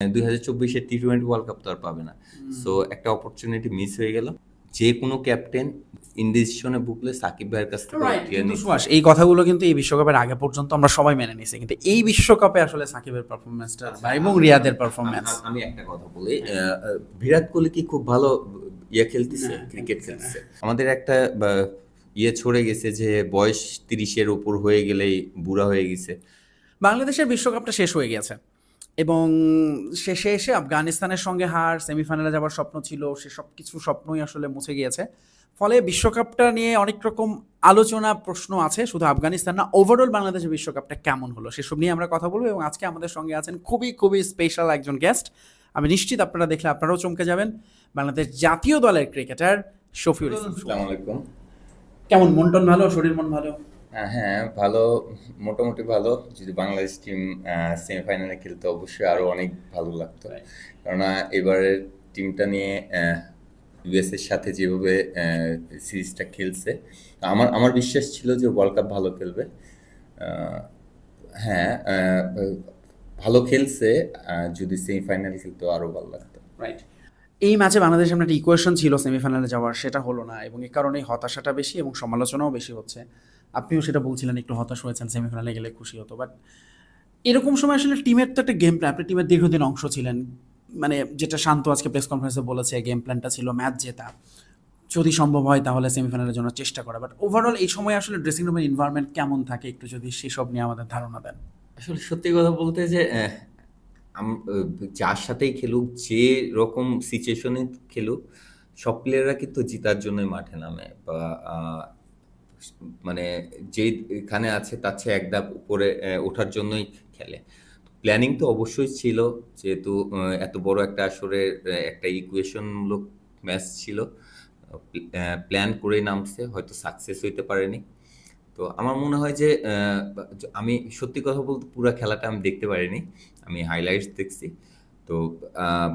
2024-এর টি-20 world cup তো আর পাবে না। সো একটা অপরচুনিটি মিস হয়ে গেল। যে কোনো ক্যাপ্টেন ইনডিসিশনে ভুগলে সাকিব ভাইয়ের কাছ থেকে রাইট, কেয়ার কিন্তু নিচ্ছে। সুভাষ এই কথাগুলো কিন্তু এই বিশ্বকাপের আগে পর্যন্ত আমরা সবাই মেনে নিছি, কিন্তু এই বিশ্বকাপে আসলে সাকিবের পারফরমেন্সটা এবং রিয়াদের পারফরমেন্স। আমি একটা কথা বলি, বিরাট কোহলি কি খুব ভালো খেলতেছে, ক্রিকেট খেলতেছে? আমাদের একটা ছড়ে গেছে যে বয়স 30-এর উপর হয়ে গেলেই বুড়া হয়ে গেছে। বাংলাদেশের বিশ্বকাপটা শেষ হয়ে গেছে এবং শেষে এসে আফগানিস্তানের সঙ্গে হার, সেমিফাইনালে যাওয়ার স্বপ্ন ছিল, সে সব কিছু স্বপ্নই আসলে মুছে গিয়েছে। ফলে বিশ্বকাপটা নিয়ে অনেক রকম আলোচনা, প্রশ্ন আছে। শুধু আফগানিস্তান না, ওভারঅল বাংলাদেশের বিশ্বকাপটা কেমন হলো সেসব নিয়ে আমরা কথা বলবো। এবং আজকে আমাদের সঙ্গে আছেন খুবই খুবই স্পেশাল একজন গেস্ট। আমি নিশ্চিত আপনারা দেখলে আপনারাও চমকে যাবেন। বাংলাদেশ জাতীয় দলের ক্রিকেটার শফিউল ইসলাম। আসসালামু আলাইকুম। কেমন, মন টন ভালো, শরীর মন ভালো? হ্যাঁ, ভালো, মোটামুটি ভালো। যদি বাংলাদেশ টিম সেমিফাইনালে খেলতে অবশ্যই আরো অনেক ভালো লাগতো, কেননা এবারের টিমটা নিয়ে ইউএস এর সাথে যেভাবে সিরিজটা খেলছে, আমার বিশ্বাস ছিল যে ওয়ার্ল্ড কাপ ভালো খেলবে। হ্যাঁ, ভালো খেলছে। যদি সেমিফাইনাল খেলতো আরো ভালো লাগতো। রাইট। এই ম্যাচে বাংলাদেশের সামনে একটা ইকুয়েশন ছিল সেমিফাইনালে যাওয়ার, সেটা হলো না এবং এই কারণেই হতাশাটা বেশি এবং সমালোচনাও বেশি হচ্ছে। আপনিও সেটা বলছিলেন, একটু হতাশ হয়েছেন, সেমিফাইনালে গেলে খুশি হতো। বাট এরকম সময় আসলে টিমের তো একটা গেম প্ল্যান, আপনি টিমের দীর্ঘদিন অংশ ছিলেন। মানে যেটা শান্ত আজকে প্রেস কনফারেন্সে বলেছে, গেম প্ল্যানটা ছিল ম্যাচ জেতা, যদি সম্ভব হয় তাহলে সেমিফাইনালের জন্য চেষ্টা করা। বাট ওভারঅল এই সময় আসলে ড্রেসিং রুমের এনভায়রনমেন্ট কেমন থাকে, একটু যদি সেসব নিয়ে আমাদের ধারণা দেন। আসলে সত্যি কথা বলতে যে যার সাথেই খেলুক, যে রকম সিচুয়েশনে খেলুক, সব প্লেয়াররা কিন্তু জেতার জন্য মাঠে নামে, বা মানে যেখানে আছে তার চেয়ে এক ধাপ উপরে ওঠার জন্যই খেলে। প্ল্যানিং তো অবশ্যই ছিল, যেহেতু এত বড় একটা আসরের একটা ইকুয়েশনমূলক ম্যাচ ছিল। প্ল্যান করেই নামছে, হয়তো সাকসেস হইতে পারেনি। তো আমার মনে হয় যে আমি সত্যি কথা বলতে পুরো খেলাটা আমি দেখতে পারিনি, আমি হাইলাইটস দেখছি। তো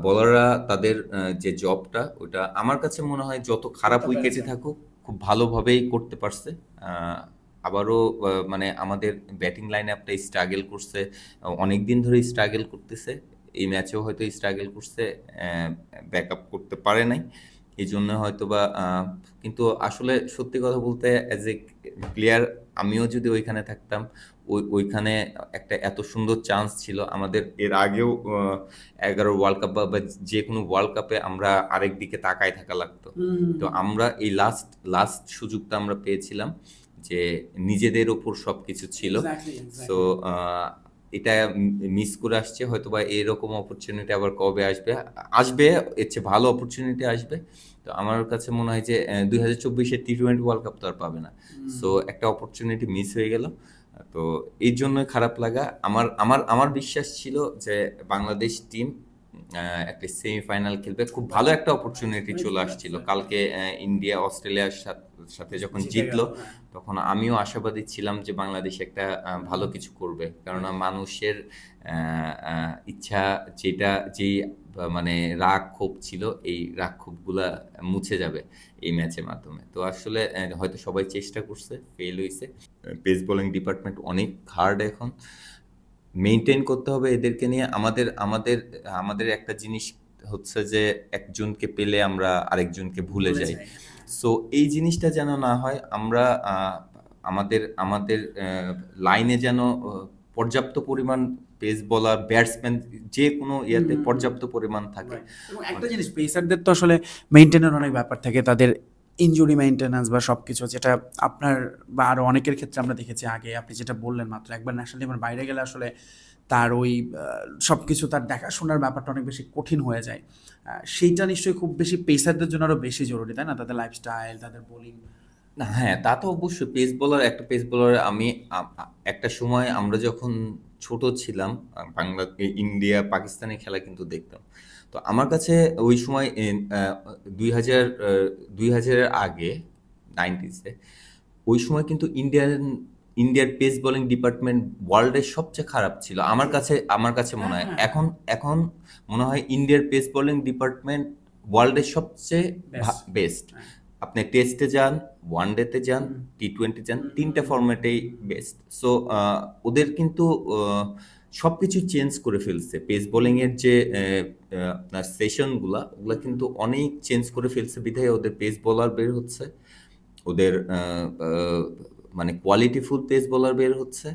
বলাররা তাদের যে জবটা, ওটা আমার কাছে মনে হয় যত খারাপ উইকেটে থাকুক খুব ভালোভাবেই করতে পারছে। আবারও মানে আমাদের ব্যাটিং লাইন আপটা স্ট্রাগল করছে, অনেক দিন ধরে স্ট্রাগল করতেছে। এই ম্যাচেও হয়তো স্ট্রাগল করছে, ব্যাক আপ করতে পারে নাই, এই জন্য হয়তো বা। কিন্তু আসলে সত্যি কথা বলতে অ্যাজ এ প্লেয়ার, আমিও যদি ওইখানে থাকতাম, ওইখানে একটা এত সুন্দর চান্স ছিল আমাদের। এর আগেও 11 ওয়ার্ল্ড কাপ বা যে কোনো ওয়ার্ল্ড কাপে আমরা আরেক দিকে তাকায় থাকা লাগতো। তো আমরা এই লাস্ট সুযোগটা আমরা পেয়েছিলাম, যে নিজেদের ওপর সবকিছু ছিল। সো এটা মিস করে আসছে। হয়তো বা এরকম অপরচুনিটি আবার কবে আসবে, এর চেয়ে ভালো অপরচুনিটি আসবে। তো আমার কাছে মনে হয় যে 2024-এর টি-20 ওয়ার্ল্ড কাপ তো আর পাবে না। সো একটা অপরচুনিটি মিস হয়ে গেল। তো এই জন্যই খারাপ লাগা। আমার আমার আমার বিশ্বাস ছিল যে বাংলাদেশ টিম একটা সেমিফাইনাল খেলবে, খুব ভালো একটা অপরচুনিটি চলে আসছিল কালকে। ইন্ডিয়া অস্ট্রেলিয়ার সাথে যখন জিতলো, তখন আমিও আশাবাদী ছিলাম যে বাংলাদেশ একটা ভালো কিছু করবে, কেননা মানুষের ইচ্ছা, যেই মানে রাগ ক্ষোভ ছিল, এই রাগ ক্ষোভগুলা মুছে যাবে এই ম্যাচের মাধ্যমে। তো আসলে হয়তো সবাই চেষ্টা করছে, ফেল হয়েছে। পেস বোলিং ডিপার্টমেন্ট অনেক হার্ড এখন, মেনটেন করতে হবে এদেরকে নিয়ে। আমাদের আমাদের আমাদের একটা জিনিস হচ্ছে যে একজনকে পেলে আমরা আরেকজনকে ভুলে যাই। সো এই জিনিসটা যেন না হয়, আমরা আমাদের আমাদের লাইনে যেন পর্যাপ্ত পরিমাণ পেস বলার, ব্যাটসম্যান, যে কোনো ইয়াতে পর্যাপ্ত পরিমাণ থাকে। এবং একটা জিনিস, পেসারদের তো আসলে মেনটেনের অনেক ব্যাপার থাকে, তাদের ইনজুরি মেনটেন্যান্স বা সব কিছু, যেটা আপনার বা আরও অনেকের ক্ষেত্রে আমরা দেখেছি আগে। আপনি যেটা বললেন মাত্র, একবার ন্যাশনাল টিমের বাইরে গেলে আসলে তার ওই সব কিছু, তার দেখাশোনার ব্যাপারটা অনেক বেশি কঠিন হয়ে যায়। সেইটা নিশ্চয়ই খুব বেশি পেসারদের জন্য আরও বেশি জরুরি, তাই না? তাদের লাইফস্টাইল, তাদের বোলিং। না, হ্যাঁ, তা তো অবশ্যই। একটা পেস বোলার, আমি একটা সময় আমরা যখন ছোট ছিলাম, বাংলা, ইন্ডিয়া, পাকিস্তানের খেলা কিন্তু দেখতাম। তো আমার কাছে ওই সময় 2000 2000-এর আগে, 90s-এ, ওই সময় কিন্তু ইন্ডিয়ার পেস বোলিং ডিপার্টমেন্ট ওয়ার্ল্ডের সবচেয়ে খারাপ ছিল আমার কাছে মনে হয়। এখন এখন মনে হয় ইন্ডিয়ার পেস বোলিং ডিপার্টমেন্ট ওয়ার্ল্ডের সবচেয়ে বেস্ট। আপনি টেস্টে যান, ওয়ানডেতে যান, টি-20 যান, তিনটা ফরম্যাটেই বেস্ট। সো ওদের কিন্তু সবকিছু চেঞ্জ করে ফেলছে। পেস বোলিং এর যে আপনার সেশনগুলা ওগুলা কিন্তু অনেক চেঞ্জ করে ফেলছে বিধায় ওদের পেস বোলার বের হচ্ছে, ওদের মানে কোয়ালিটিফুল পেস বোলার বের হচ্ছে,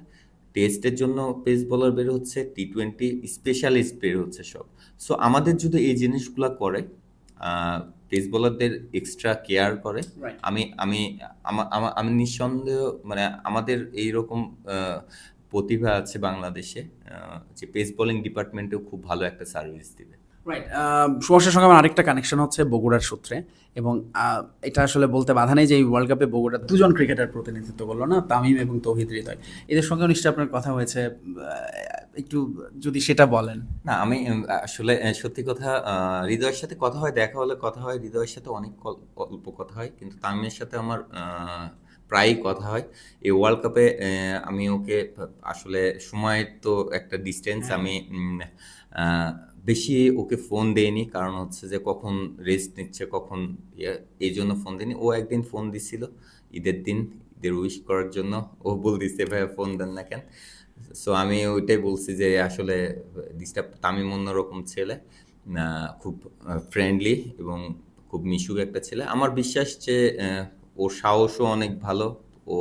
টেস্টের জন্য পেস বোলার বের হচ্ছে, টি-20 স্পেশালিস্ট বের হচ্ছে সব। সো আমাদের যদি এই জিনিসগুলা করে, পেস বোলারদের এক্সট্রা কেয়ার করে, রাইট। আমি আমি আমি নিঃসন্দেহ মানে আমাদের এইরকম প্রতিভা আছে বাংলাদেশে, যে পেস বোলিং ডিপার্টমেন্টেও খুব ভালো একটা সার্ভিস দিবে। রাইট। সুভাষের সঙ্গে আমার আরেকটা কানেকশন হচ্ছে বগুড়ার সূত্রে, এবং এটা আসলে বলতে বাধা নেই যে এই ওয়ার্ল্ড কাপে বগুড়ার দুজন ক্রিকেটার প্রতিনিধিত্ব করলো না, তামিম এবং তৌহিদ হৃদয়। এদের সঙ্গেও নিশ্চয়ই আপনার কথা হয়েছে, একটু যদি সেটা বলেন। না, আমি আসলে সত্যি কথা, হৃদয়ের সাথে কথা হয়, দেখা হলে কথা হয়, হৃদয়ের সাথে অনেক অল্প কথা হয়, কিন্তু তামিমের সাথে আমার প্রায়ই কথা হয়। এই ওয়ার্ল্ড কাপে আমি ওকে আসলে সময়ের তো একটা ডিস্টেন্স, আমি বেশি ওকে ফোন দেইনি, কারণ হচ্ছে যে কখন রেস্ট নিচ্ছে কখন এই জন্য ফোন দিইনি। ও একদিন ফোন দিছিল ঈদের দিন, ঈদের উইশ করার জন্য। ও বলতেছে ভাইয়া ফোন দেন না কেন। সো আমি ওইটাই বলছি যে আসলে ডিস্টার্ব, তামিম অন্যরকম ছেলে, খুব ফ্রেন্ডলি এবং খুব মিশুক একটা ছেলে। আমার বিশ্বাস যে ওর সাহসও অনেক ভালো, ও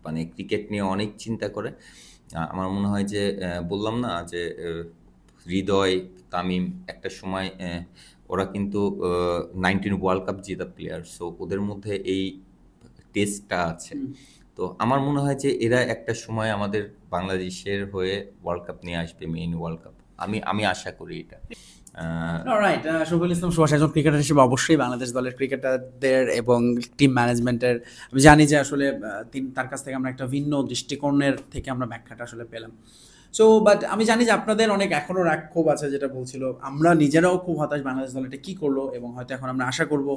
মানে ক্রিকেট নিয়ে অনেক চিন্তা করে। আমার মনে হয় যে বললাম না যে হৃদয়, তামিম একটা সময় ওরা কিন্তু 19 ওয়ার্ল্ড কাপ জেতা প্লেয়ার, সো ওদের মধ্যে এই টেস্টটা আছে। তো আমার মনে হয় যে এরা একটা সময় আমাদের বাংলাদেশের হয়ে ওয়ার্ল্ড কাপ নিয়ে আসবে, মেইন ওয়ার্ল্ড কাপ। আমি আশা করি এটা। রাইট। শফিউল ইসলাম সুভাষ একজন ক্রিকেটার হিসেবে অবশ্যই বাংলাদেশ দলের ক্রিকেটারদের এবং টিম ম্যানেজমেন্টের, আমি জানি যে আসলে তার কাছ থেকে আমরা একটা ভিন্ন দৃষ্টিকোণের থেকে আমরা ব্যাখ্যাটা আসলে পেলাম। সো বাট আমি জানি যে আপনাদের অনেক এখনও রাগ ক্ষোভ আছে, যেটা বলছিল। আমরা নিজেরাও খুব হতাশ বাংলাদেশ দল এটা কী করলো, এবং হয়তো এখন আমরা আশা করব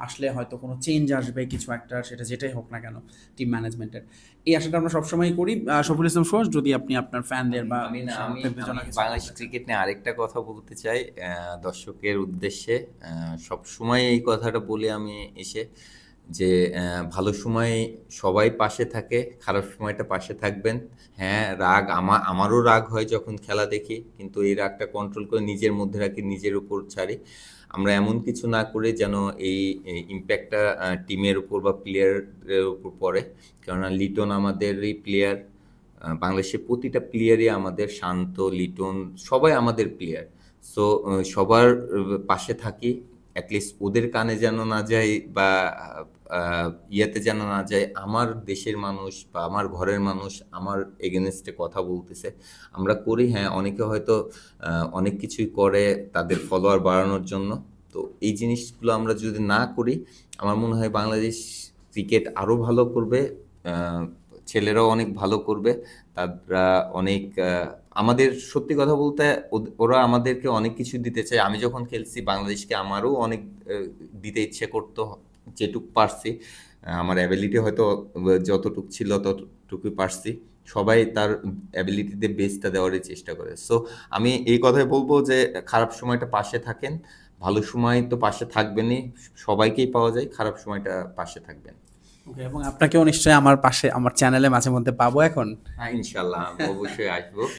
আসলে হয়তো কোনো চেঞ্জ আসবে কিছু একটা, সেটা যেটাই হোক না কেন টিম ম্যানেজমেন্টের। এই আশাটা আমরা সবসময় করি। শফিউল ইসলাম সুভাষ, যদি আপনি আপনার ফ্যানদের বা আমি না আমি সমর্থকদের জন্য আমি কিছু বাংলাদেশ বলতে চান। ক্রিকেট নিয়ে আরেকটা কথা বলতে চাই দর্শকের উদ্দেশ্যে। সব সময় এই কথাটা বলি আমি এসে, যে ভালো সময় সবাই পাশে থাকে, খারাপ সময়টা পাশে থাকবেন। হ্যাঁ, রাগ আমারও রাগ হয় যখন খেলা দেখি, কিন্তু এই রাগটা কন্ট্রোল করে নিজের মধ্যে রাখি, নিজের উপর ছাড়ি। আমরা এমন কিছু না করে যেন এই ইম্প্যাক্টটা টিমের উপর বা প্লেয়ারের উপর পড়ে। কেননা লিটন আমাদেরই প্লেয়ার, বাংলাদেশের প্রতিটা প্লেয়ারই আমাদের, শান্ত, লিটন সবাই আমাদের প্লেয়ার। সো সবার পাশে থাকি, অ্যাটলিস্ট ওদের কানে যেন না যায় বা ইয়েতে যেন না যায় আমার দেশের মানুষ বা আমার ঘরের মানুষ আমার এগেনস্টে কথা বলতেছে। আমরা করি, হ্যাঁ, অনেকে হয়তো অনেক কিছুই করে তাদের ফলোয়ার বাড়ানোর জন্য। তো এই জিনিসগুলো আমরা যদি না করি, আমার মনে হয় বাংলাদেশ ক্রিকেট আরও ভালো করবে, ছেলেরাও অনেক ভালো করবে। তারা অনেক আমাদের, সত্যি কথা বলতে ওরা আমাদেরকে অনেক কিছু দিতে চায়। আমি যখন খেলছি বাংলাদেশকে আমারও অনেক দিতে ইচ্ছে করতো, যেটুক পারছি। আমার অ্যাবিলিটি হয়তো যতটুক ছিল ততটুকুই পারছি। সবাই তার অ্যাবিলিটিতে বেস্টটা দেওয়ারই চেষ্টা করে। সো আমি এই কথাই বলবো যে খারাপ সময়টা পাশে থাকেন, ভালো সময় তো পাশে থাকবেনই, সবাইকেই পাওয়া যায়, খারাপ সময়টা পাশে থাকবেন। ওকে, এবং আপনাকেও নিশ্চয়ই আমার পাশে আমার চ্যানেলে মাঝে মধ্যে পাবো এখন। হ্যাঁ, ইনশাল্লাহ আমি অবশ্যই আসবো।